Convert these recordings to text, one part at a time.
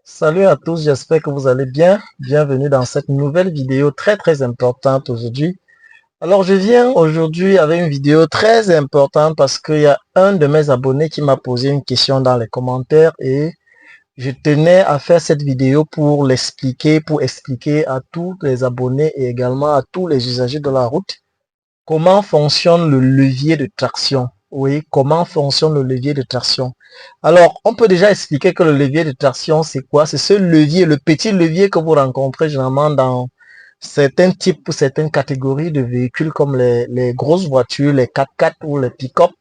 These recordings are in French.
Salut à tous, j'espère que vous allez bien. Bienvenue dans cette nouvelle vidéo très importante aujourd'hui. Alors je viens aujourd'hui avec une vidéo très importante parce qu'il y a un de mes abonnés qui m'a posé une question dans les commentaires et je tenais à faire cette vidéo pour l'expliquer, pour expliquer à tous les abonnés et également à tous les usagers de la route comment fonctionne le levier de traction. Oui, comment fonctionne le levier de traction. Alors, on peut déjà expliquer que le levier de traction, c'est quoi? C'est ce levier, le petit levier que vous rencontrez généralement dans certains types ou certaines catégories de véhicules comme les grosses voitures, les 4x4 ou les pick-up,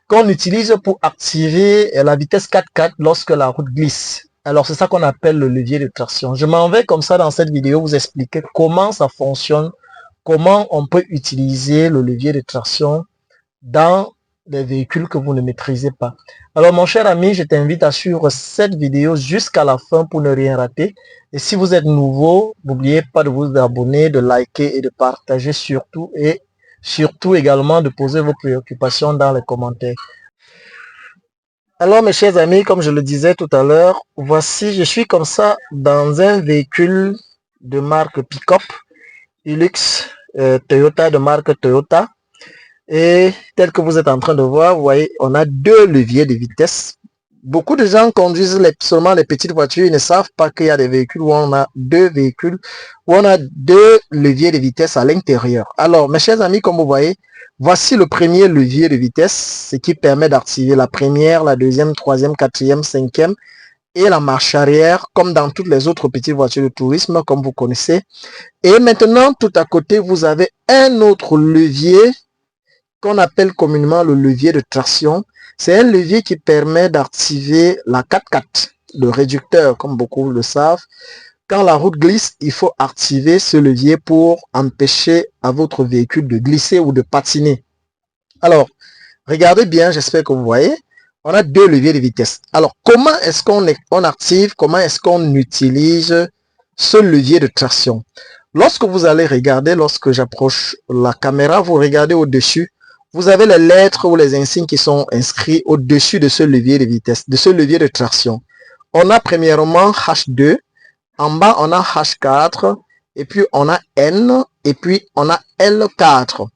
qu'on utilise pour activer la vitesse 4x4 lorsque la route glisse. Alors, c'est ça qu'on appelle le levier de traction. Je m'en vais comme ça dans cette vidéo vous expliquer comment ça fonctionne, comment on peut utiliser le levier de traction dans des véhicules que vous ne maîtrisez pas. Alors mon cher ami, je t'invite à suivre cette vidéo jusqu'à la fin pour ne rien rater. Et si vous êtes nouveau, n'oubliez pas de vous abonner, de liker et de partager surtout. Et surtout également de poser vos préoccupations dans les commentaires. Alors mes chers amis, comme je le disais tout à l'heure, voici, je suis comme ça dans un véhicule de marque Pick-up, Hilux, Toyota de marque Toyota. Et tel que vous êtes en train de voir, vous voyez, on a deux leviers de vitesse. Beaucoup de gens conduisent seulement les petites voitures, ils ne savent pas qu'il y a des véhicules où on a deux véhicules, où on a deux leviers de vitesse à l'intérieur. Alors, mes chers amis, comme vous voyez, voici le premier levier de vitesse, ce qui permet d'activer la première, la deuxième, troisième, quatrième, cinquième et la marche arrière, comme dans toutes les autres petites voitures de tourisme, comme vous connaissez. Et maintenant, tout à côté, vous avez un autre levier qu'on appelle communément le levier de traction. C'est un levier qui permet d'activer la 4x4, le réducteur, comme beaucoup le savent. Quand la route glisse, il faut activer ce levier pour empêcher à votre véhicule de glisser ou de patiner. Alors, regardez bien, j'espère que vous voyez. On a deux leviers de vitesse. Alors, comment est-ce qu'on active, comment est-ce qu'on utilise ce levier de traction? Lorsque vous allez regarder, lorsque j'approche la caméra, vous regardez au-dessus, vous avez les lettres ou les insignes qui sont inscrits au-dessus de ce levier de vitesse, de ce levier de traction. On a premièrement H2, en bas on a H4, et puis on a N, et puis on a L4.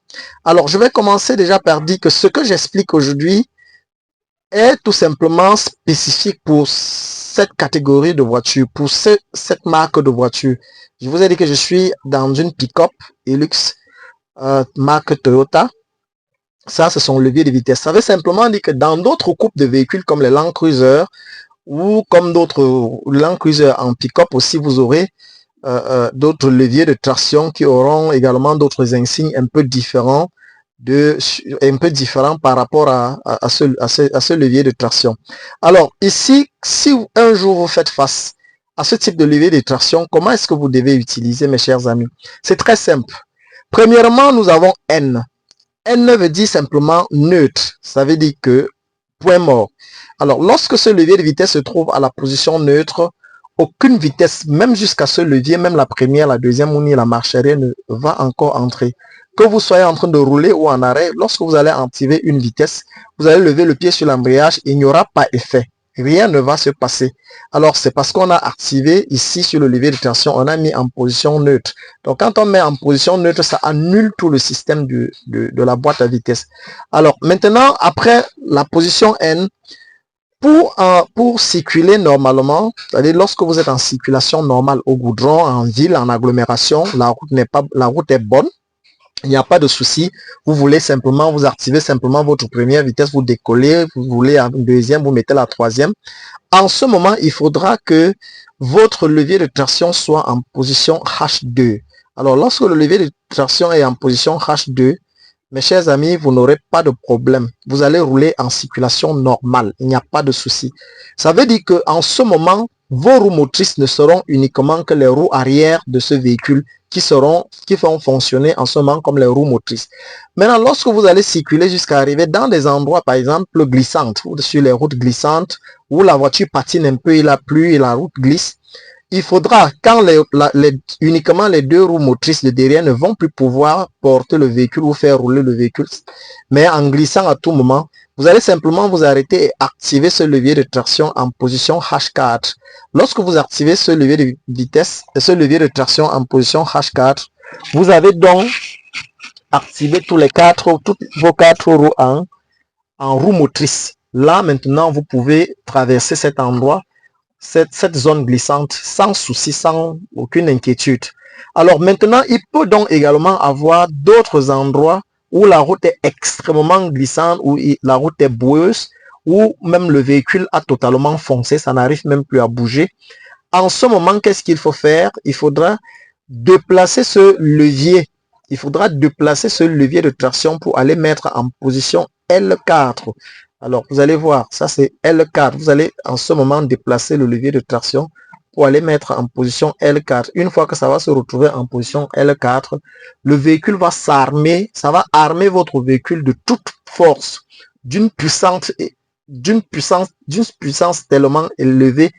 Alors je vais commencer déjà par dire que ce que j'explique aujourd'hui est tout simplement spécifique pour cette catégorie de voiture, pour cette marque de voiture. Je vous ai dit que je suis dans une pick-up Hilux marque Toyota. Ça, c'est son levier de vitesse. Ça veut simplement dire que dans d'autres coupes de véhicules comme les Land Cruiser ou comme d'autres Land Cruiser en pick-up aussi, vous aurez d'autres leviers de traction qui auront également d'autres insignes un peu différents par rapport à ce levier de traction. Alors ici, si un jour vous faites face à ce type de levier de traction, comment est-ce que vous devez utiliser, mes chers amis? C'est très simple. Premièrement, nous avons N. N veut dire simplement neutre. Ça veut dire que point mort. Alors, lorsque ce levier de vitesse se trouve à la position neutre, aucune vitesse, même jusqu'à ce levier, même la première, la deuxième ou ni la marche arrière ne va encore entrer. Que vous soyez en train de rouler ou en arrêt, lorsque vous allez activer une vitesse, vous allez lever le pied sur l'embrayage, il n'y aura pas effet. Rien ne va se passer. Alors, c'est parce qu'on a activé ici sur le levier de tension, on a mis en position neutre. Donc, quand on met en position neutre, ça annule tout le système de la boîte à vitesse. Alors, maintenant, après la position N, pour circuler normalement, c'est-à-dire lorsque vous êtes en circulation normale au goudron, en ville, en agglomération, la route est bonne. Il n'y a pas de souci. Vous voulez simplement, vous activez simplement votre première vitesse, vous décollez, vous voulez une deuxième, vous mettez la troisième. En ce moment, il faudra que votre levier de traction soit en position H2. Alors, lorsque le levier de traction est en position H2, mes chers amis, vous n'aurez pas de problème. Vous allez rouler en circulation normale. Il n'y a pas de souci. Ça veut dire qu'en ce moment, vos roues motrices ne seront uniquement que les roues arrière de ce véhicule qui vont fonctionner en ce moment comme les roues motrices. Maintenant, lorsque vous allez circuler jusqu'à arriver dans des endroits, par exemple, glissantes, ou sur les routes glissantes, où la voiture patine un peu, il a plu et la route glisse, il faudra, quand uniquement les deux roues motrices de derrière ne vont plus pouvoir porter le véhicule ou faire rouler le véhicule, mais en glissant à tout moment, Vous allez simplement vous arrêter et activer ce levier de traction en position H4. Lorsque vous activez ce levier de vitesse et ce levier de traction en position H4, vous avez donc activé toutes vos 4 roues en roue motrice. Là, maintenant, vous pouvez traverser cet endroit, cette zone glissante, sans souci, sans aucune inquiétude. Alors maintenant, il peut donc également avoir d'autres endroits où la route est extrêmement glissante, où la route est boueuse, où même le véhicule a totalement foncé, ça n'arrive même plus à bouger. En ce moment, qu'est-ce qu'il faut faire? Il faudra déplacer ce levier. Il faudra déplacer ce levier de traction pour aller mettre en position L4. Alors, vous allez voir, ça c'est L4. Vous allez en ce moment déplacer le levier de traction pour aller mettre en position L4. Une fois que ça va se retrouver en position L4, le véhicule va s'armer, ça va armer votre véhicule de toute force, d'une puissance tellement élevée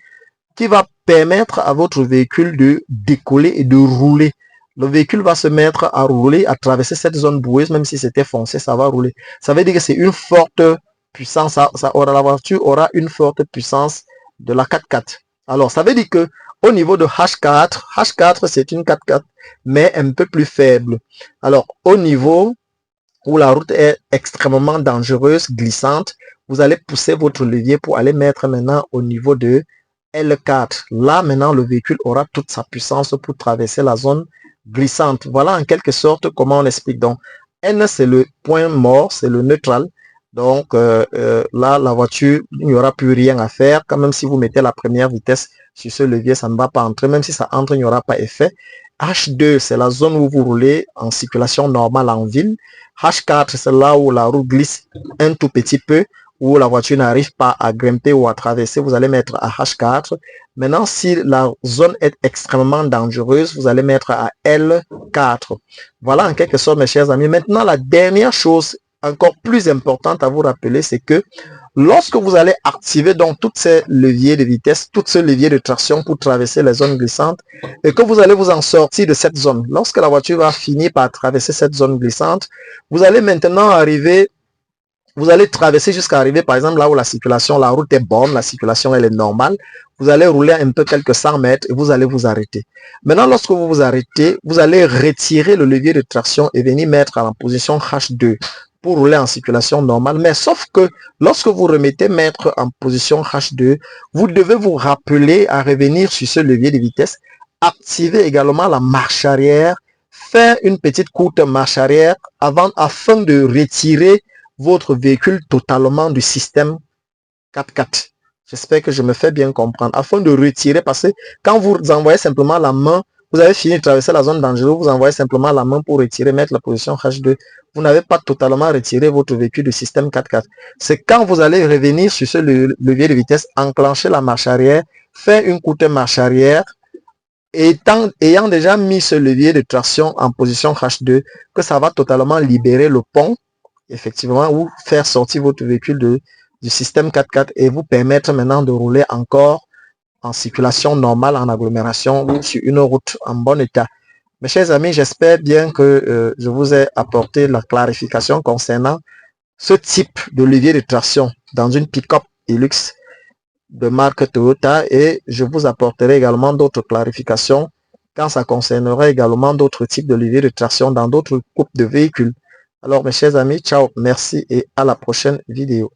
qui va permettre à votre véhicule de décoller et de rouler. Le véhicule va se mettre à rouler, à traverser cette zone boueuse, même si c'était foncé, ça va rouler. Ça veut dire que c'est une forte puissance, la voiture aura une forte puissance de la 4x4. Alors, ça veut dire que au niveau de H4 c'est une 4x4, mais un peu plus faible. Alors, au niveau où la route est extrêmement dangereuse, glissante, vous allez pousser votre levier pour aller mettre maintenant au niveau de L4. Là, maintenant, le véhicule aura toute sa puissance pour traverser la zone glissante. Voilà en quelque sorte comment on explique. Donc, N, c'est le point mort, c'est le neutral. Donc, là, la voiture, il n'y aura plus rien à faire. Quand même, si vous mettez la première vitesse sur ce levier, ça ne va pas entrer. Même si ça entre, il n'y aura pas effet. H2, c'est la zone où vous roulez en circulation normale en ville. H4, c'est là où la route glisse un tout petit peu, où la voiture n'arrive pas à grimper ou à traverser, vous allez mettre à H4. Maintenant, si la zone est extrêmement dangereuse, vous allez mettre à L4. Voilà en quelque sorte, mes chers amis. Maintenant, la dernière chose encore plus importante à vous rappeler, c'est que lorsque vous allez activer donc tous ces leviers de vitesse, tous ces leviers de traction pour traverser les zones glissantes, et que vous allez vous en sortir de cette zone, lorsque la voiture va finir par traverser cette zone glissante, vous allez maintenant arriver, vous allez traverser jusqu'à arriver par exemple là où la circulation, la route est bonne, la circulation elle est normale. Vous allez rouler un peu quelques 100 mètres et vous allez vous arrêter. Maintenant, lorsque vous vous arrêtez, vous allez retirer le levier de traction et venir mettre en position H2 pour rouler en circulation normale. Mais sauf que lorsque vous remettez mettre en position H2, vous devez vous rappeler à revenir sur ce levier de vitesse, activer également la marche arrière, faire une petite courte marche arrière afin de retirer votre véhicule totalement du système 4x4. J'espère que je me fais bien comprendre. Afin de retirer, parce que quand vous envoyez simplement la main, vous avez fini de traverser la zone dangereuse, vous envoyez simplement la main pour retirer, mettre la position H2. Vous n'avez pas totalement retiré votre véhicule du système 4x4. C'est quand vous allez revenir sur ce levier de vitesse, enclencher la marche arrière, faire une courte marche arrière, ayant déjà mis ce levier de traction en position H2, que ça va totalement libérer le pont, effectivement, ou faire sortir votre véhicule du système 4x4 et vous permettre maintenant de rouler encore en circulation normale, en agglomération ou sur une route en bon état. Mes chers amis, j'espère bien que je vous ai apporté la clarification concernant ce type de levier de traction dans une pick-up Hilux de marque Toyota, et je vous apporterai également d'autres clarifications quand ça concernera également d'autres types de leviers de traction dans d'autres groupes de véhicules. Alors mes chers amis, ciao, merci et à la prochaine vidéo.